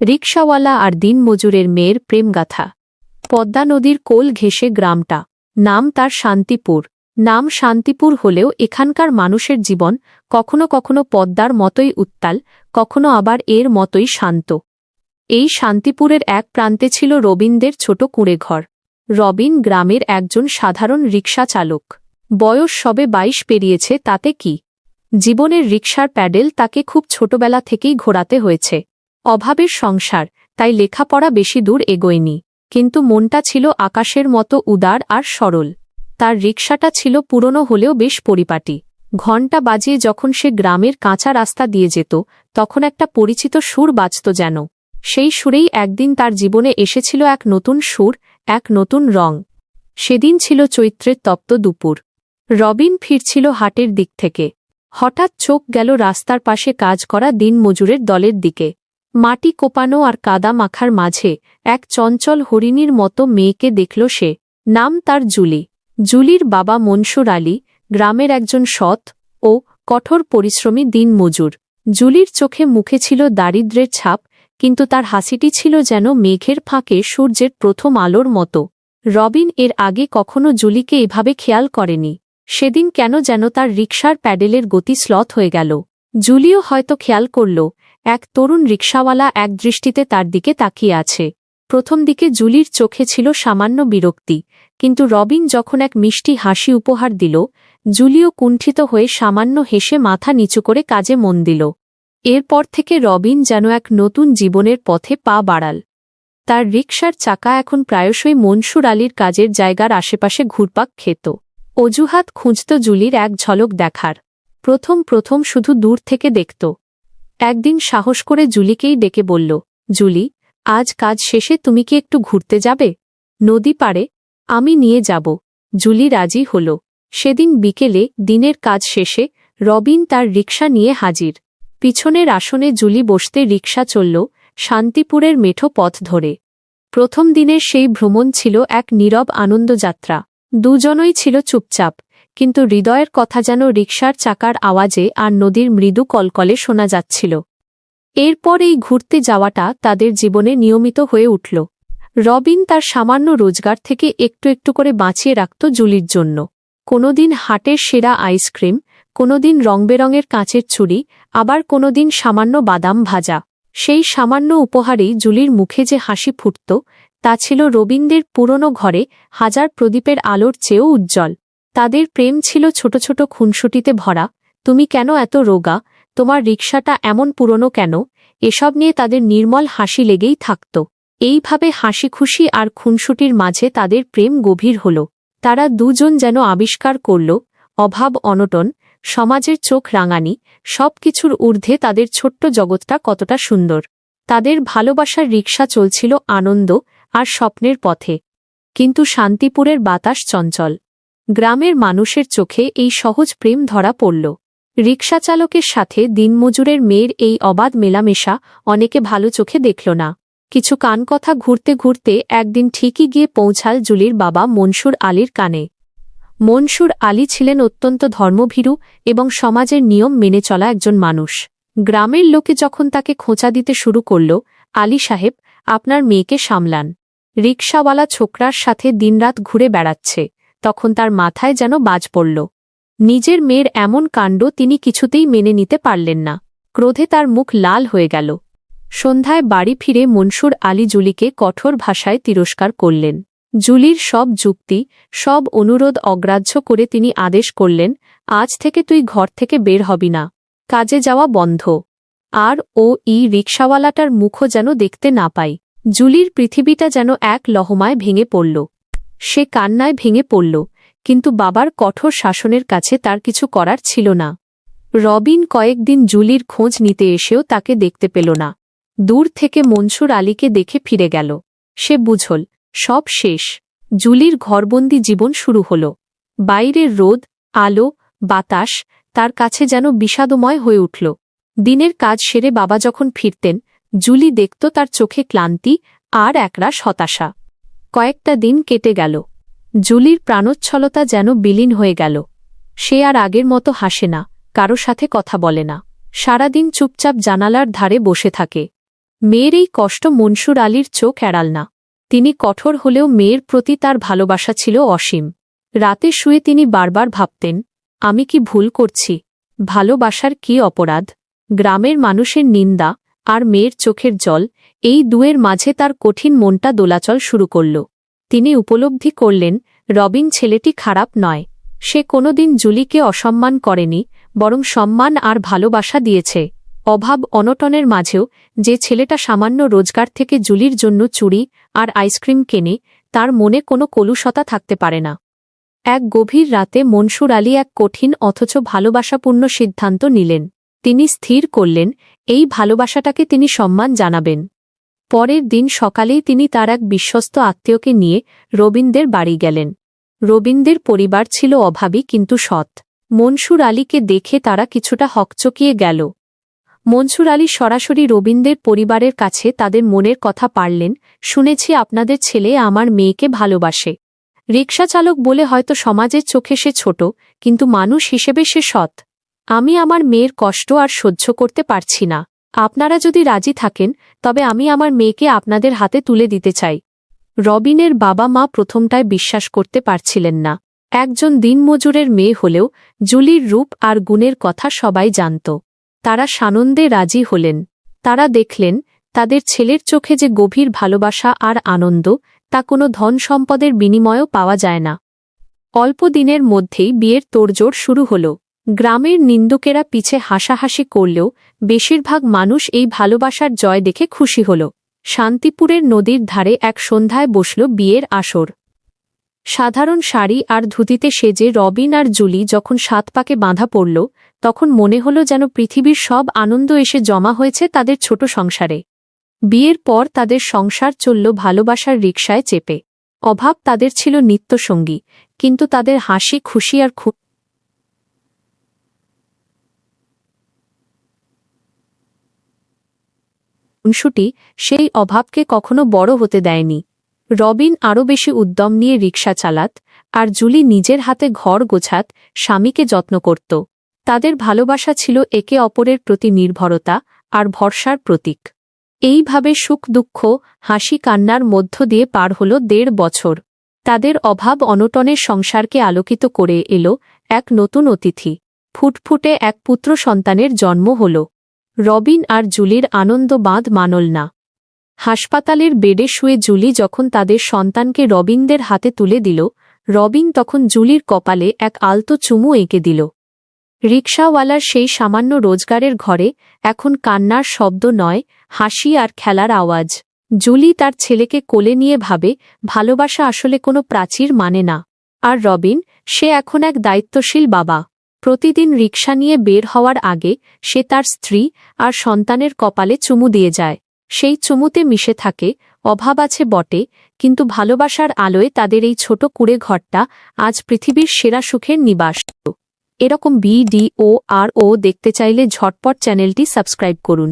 রিকশাওয়ালা আর দিনমজুরের মেয়ের প্রেমগাথা। পদ্মা নদীর কোল ঘেঁষে গ্রামটা। নাম তার শান্তিপুর। নাম শান্তিপুর হলেও এখানকার মানুষের জীবন কখনো কখনো পদ্মার মতোই উত্তাল, কখনো আবার এর মতোই শান্ত। এই শান্তিপুরের এক প্রান্তে ছিল রবিনদের ছোট কুঁড়েঘর। রবিন গ্রামের একজন সাধারণ রিকশা চালক। বয়স সবে ২২ পেরিয়েছে, তাতে কি? জীবনের রিকশার প্যাডেল তাকে খুব ছোটবেলা থেকেই ঘোরাতে হয়েছে। অভাবের সংসার, তাই লেখাপড়া বেশি দূর এগোয়নি, কিন্তু মনটা ছিল আকাশের মতো উদার আর সরল। তার রিকশাটা ছিল পুরনো হলেও বেশ পরিপাটি। ঘণ্টা বাজিয়ে যখন সে গ্রামের কাঁচা রাস্তা দিয়ে যেত, তখন একটা পরিচিত সুর বাজত যেন। সেই সুরেই একদিন তার জীবনে এসেছিল এক নতুন সুর, এক নতুন রং। সেদিন ছিল চৈত্রের তপ্ত দুপুর। রবিন ফিরছিল হাটের দিক থেকে। হঠাৎ চোখ গেল রাস্তার পাশে কাজ করা দিনমজুরের দলের দিকে। মাটি কোপানো আর কাদা মাখার মাঝে এক চঞ্চল হরিণীর মতো মেয়েকে দেখল সে। নাম তার জুলি। জুলির বাবা মনসুর আলী, গ্রামের একজন সৎ ও কঠোর পরিশ্রমী দিনমজুর। জুলির চোখে মুখে ছিল দারিদ্র্যের ছাপ, কিন্তু তার হাসিটি ছিল যেন মেঘের ফাঁকে সূর্যের প্রথম আলোর মতো। রবিন এর আগে কখনো জুলিকে এভাবে খেয়াল করেনি। সেদিন কেন যেন তার রিকশার প্যাডেলের গতি স্লথ হয়ে গেল। জুলিও হয়তো খেয়াল করল, এক তরুণ রিকশাওয়ালা এক দৃষ্টিতে তার দিকে তাকিয়ে আছে। প্রথম দিকে জুলির চোখে ছিল সামান্য বিরক্তি, কিন্তু রবিন যখন এক মিষ্টি হাসি উপহার দিল, জুলিও কুণ্ঠিত হয়ে সামান্য হেসে মাথা নিচু করে কাজে মন দিল। এরপর থেকে রবিন যেন এক নতুন জীবনের পথে পা বাড়াল। তার রিকশার চাকা এখন প্রায়শই মনসুর আলীর কাজের জায়গার আশেপাশে ঘুরপাক খেত। অজুহাত খুঁজত জুলির এক ঝলক দেখার। প্রথম শুধু দূর থেকে দেখত। একদিন সাহস করে জুলিকেই ডেকে বলল, জুলি, আজ কাজ শেষে তুমি কি একটু ঘুরতে যাবে? নদী পাড়ে? আমি নিয়ে যাব। জুলি রাজি হল। সেদিন বিকেলে দিনের কাজ শেষে রবিন তার রিকশা নিয়ে হাজির। পিছনের আসনে জুলি বসতে রিকশা চলল শান্তিপুরের মেঠো পথ ধরে। প্রথম দিনের সেই ভ্রমণ ছিল এক নীরব আনন্দযাত্রা। দুজনই ছিল চুপচাপ, কিন্তু হৃদয়ের কথা যেন রিকশার চাকার আওয়াজে আর নদীর মৃদু কলকলে শোনা যাচ্ছিল। এরপর এই ঘুরতে যাওয়াটা তাদের জীবনে নিয়মিত হয়ে উঠল। রবিন তার সামান্য রোজগার থেকে একটু একটু করে বাঁচিয়ে রাখত জুলির জন্য। কোনোদিন হাটের সেরা আইসক্রিম, কোনোদিন রংবেরঙের কাঁচের ছুরি, আবার কোনোদিন সামান্য বাদাম ভাজা। সেই সামান্য উপহারেই জুলির মুখে যে হাসি ফুটত, তা ছিল রবিনদের পুরনো ঘরে হাজার প্রদীপের আলোর চেয়েও উজ্জ্বল। তাদের প্রেম ছিল ছোট ছোট খুনসুটিতে ভরা। তুমি কেন এত রোগা? তোমার রিকশাটা এমন পুরনো কেন? এসব নিয়ে তাদের নির্মল হাসি লেগেই থাকত। এইভাবে হাসি খুশি আর খুনসুটির মাঝে তাদের প্রেম গভীর হল। তারা দুজন যেন আবিষ্কার করল, অভাব অনটন, সমাজের চোখ রাঙানি, সবকিছুর ঊর্ধ্বে তাদের ছোট্ট জগৎটা কতটা সুন্দর। তাদের ভালোবাসার রিকশা চলছিল আনন্দ আর স্বপ্নের পথে। কিন্তু শান্তিপুরের বাতাস চঞ্চল। গ্রামের মানুষের চোখে এই সহজ প্রেম ধরা পড়ল। রিকশাচালকের সাথে দিনমজুরের মেয়ের এই অবাধ মেলামেশা অনেকে ভালো চোখে দেখল না। কিছু কানকথা ঘুরতে ঘুরতে একদিন ঠিকই গিয়ে পৌঁছাল জুলির বাবা মনসুর আলীর কানে। মনসুর আলী ছিলেন অত্যন্ত ধর্মভীরু এবং সমাজের নিয়ম মেনে চলা একজন মানুষ। গ্রামের লোকে যখন তাকে খোঁচা দিতে শুরু করল, আলী সাহেব, আপনার মেয়েকে সামলান। রিকশাওয়ালা ছোকরার সাথে দিনরাত ঘুরে বেড়াচ্ছে, তখন তার মাথায় যেন বাজ পড়ল। নিজের মেয়ের এমন কাণ্ড তিনি কিছুতেই মেনে নিতে পারলেন না। ক্রোধে তার মুখ লাল হয়ে গেল। সন্ধ্যায় বাড়ি ফিরে মনসুর আলী জুলিকে কঠোর ভাষায় তিরস্কার করলেন। জুলির সব যুক্তি, সব অনুরোধ অগ্রাহ্য করে তিনি আদেশ করলেন, আজ থেকে তুই ঘর থেকে বের হবি না। কাজে যাওয়া বন্ধ। আর রিকশাওয়ালাটার মুখও যেন দেখতে না পাই। জুলির পৃথিবীটা যেন এক লহমায় ভেঙে পড়ল। সে কান্নায় ভেঙে পড়ল, কিন্তু বাবার কঠোর শাসনের কাছে তার কিছু করার ছিল না। রবিন কয়েকদিন জুলির খোঁজ নিতে এসেও তাকে দেখতে পেল না। দূর থেকে মনসুর আলীকে দেখে ফিরে গেল। সে বুঝল, সব শেষ। জুলির ঘরবন্দি জীবন শুরু হল। বাইরের রোদ, আলো, বাতাস তার কাছে যেন বিষাদময় হয়ে উঠল। দিনের কাজ সেরে বাবা যখন ফিরতেন, জুলি দেখত তার চোখে ক্লান্তি আর একরাশ হতাশা। কয়েকটা দিন কেটে গেল। জুলির প্রাণোচ্ছলতা যেন বিলীন হয়ে গেল। সে আর আগের মতো হাসে না, কারো সাথে কথা বলে না। সারাদিন চুপচাপ জানালার ধারে বসে থাকে। মেয়ের এই কষ্ট মনসুর আলীর চোখ এড়াল না। তিনি কঠোর হলেও মেয়ের প্রতি তার ভালোবাসা ছিল অসীম। রাতে শুয়ে তিনি বারবার ভাবতেন, আমি কি ভুল করছি? ভালোবাসার কি অপরাধ? গ্রামের মানুষের নিন্দা আর মেয়ের চোখের জল, এই দুয়ের মাঝে তার কঠিন মনটা দোলাচল শুরু করল। তিনি উপলব্ধি করলেন, রবিন ছেলেটি খারাপ নয়। সে কোনোদিন জুলিকে অসম্মান করেনি, বরং সম্মান আর ভালোবাসা দিয়েছে। অভাব অনটনের মাঝেও যে ছেলেটা সামান্য রোজগার থেকে জুলির জন্য চুড়ি আর আইসক্রিম কেনে, তার মনে কোনো কলুষতা থাকতে পারে না। এক গভীর রাতে মনসুর আলী এক কঠিন অথচ ভালোবাসাপূর্ণ সিদ্ধান্ত নিলেন। তিনি স্থির করলেন, এই ভালোবাসাটাকে তিনি সম্মান জানাবেন। পরের দিন সকালেই তিনি তার এক বিশ্বস্ত আত্মীয়কে নিয়ে রবিনদের বাড়ি গেলেন। রবিনদের পরিবার ছিল অভাবী কিন্তু সৎ। মনসুর আলীকে দেখে তারা কিছুটা হকচকিয়ে গেল। মনসুর আলী সরাসরি রবিনদের পরিবারের কাছে তাদের মনের কথা পাড়লেন, শুনেছি আপনাদের ছেলে আমার মেয়েকে ভালোবাসে। রিকশাচালক বলে হয়তো সমাজের চোখে সে ছোট, কিন্তু মানুষ হিসেবে সে সৎ। আমি আমার মেয়ের কষ্ট আর সহ্য করতে পারছি না। আপনারা যদি রাজি থাকেন তবে আমি আমার মেয়েকে আপনাদের হাতে তুলে দিতে চাই। রবিনের বাবা মা প্রথমটায় বিশ্বাস করতে পারছিলেন না। একজন দিনমজুরের মেয়ে হলেও জুলির রূপ আর গুণের কথা সবাই জানত। তারা সানন্দে রাজি হলেন। তারা দেখলেন তাদের ছেলের চোখে যে গভীর ভালোবাসা আর আনন্দ, তা কোনো ধন সম্পদের বিনিময়েও পাওয়া যায় না। অল্প দিনের মধ্যেই বিয়ের তোড়জোড় শুরু হল। গ্রামের নিন্দুকেরা পিছে হাসাহাসি করলেও বেশিরভাগ মানুষ এই ভালোবাসার জয় দেখে খুশি হল। শান্তিপুরের নদীর ধারে এক সন্ধ্যায় বসল বিয়ের আসর। সাধারণ শাড়ি আর ধুতিতে সেজে রবিন আর জুলি যখন সাত পাকে বাঁধা পড়ল, তখন মনে হল যেন পৃথিবীর সব আনন্দ এসে জমা হয়েছে তাদের ছোট সংসারে। বিয়ের পর তাদের সংসার চলল ভালোবাসার রিকশায় চেপে। অভাব তাদের ছিল নিত্যসঙ্গী, কিন্তু তাদের হাসি খুশি আর খুনসুটি সেই অভাবকে কখনো বড় হতে দেয়নি। রবিন আরও বেশি উদ্যম নিয়ে রিকশা চালাত, আর জুলি নিজের হাতে ঘর গোছাত, স্বামীকে যত্ন করত। তাদের ভালোবাসা ছিল একে অপরের প্রতি নির্ভরতা আর ভরসার প্রতীক। এইভাবে সুখ দুঃখ হাসি কান্নার মধ্য দিয়ে পার হল ১.৫ বছর। তাদের অভাব অনটনের সংসারকে আলোকিত করে এল এক নতুন অতিথি। ফুটফুটে এক পুত্র সন্তানের জন্ম হল। রবিন আর জুলির আনন্দ বাঁধ মানল না। হাসপাতালের বেডে শুয়ে জুলি যখন তাদের সন্তানকে রবিনদের হাতে তুলে দিল, রবিন তখন জুলির কপালে এক আলতো চুমু এঁকে দিল। রিকশাওয়ালার সেই সামান্য রোজগারের ঘরে এখন কান্নার শব্দ নয়, হাসি আর খেলার আওয়াজ। জুলি তার ছেলেকে কোলে নিয়ে ভাবে, ভালোবাসা আসলে কোনো প্রাচীর মানে না। আর রবিন, সে এখন এক দায়িত্বশীল বাবা। প্রতিদিন রিকশা নিয়ে বের হওয়ার আগে সে তার স্ত্রী আর সন্তানের কপালে চুমু দিয়ে যায়। সেই চুমুতে মিশে থাকে, অভাব আছে বটে, কিন্তু ভালোবাসার আলোয় তাদের এই ছোট কুঁড়ে ঘরটা আজ পৃথিবীর সেরা সুখের নিবাস। এরকম ভিডিও দেখতে চাইলে ঝটপট চ্যানেলটি সাবস্ক্রাইব করুন।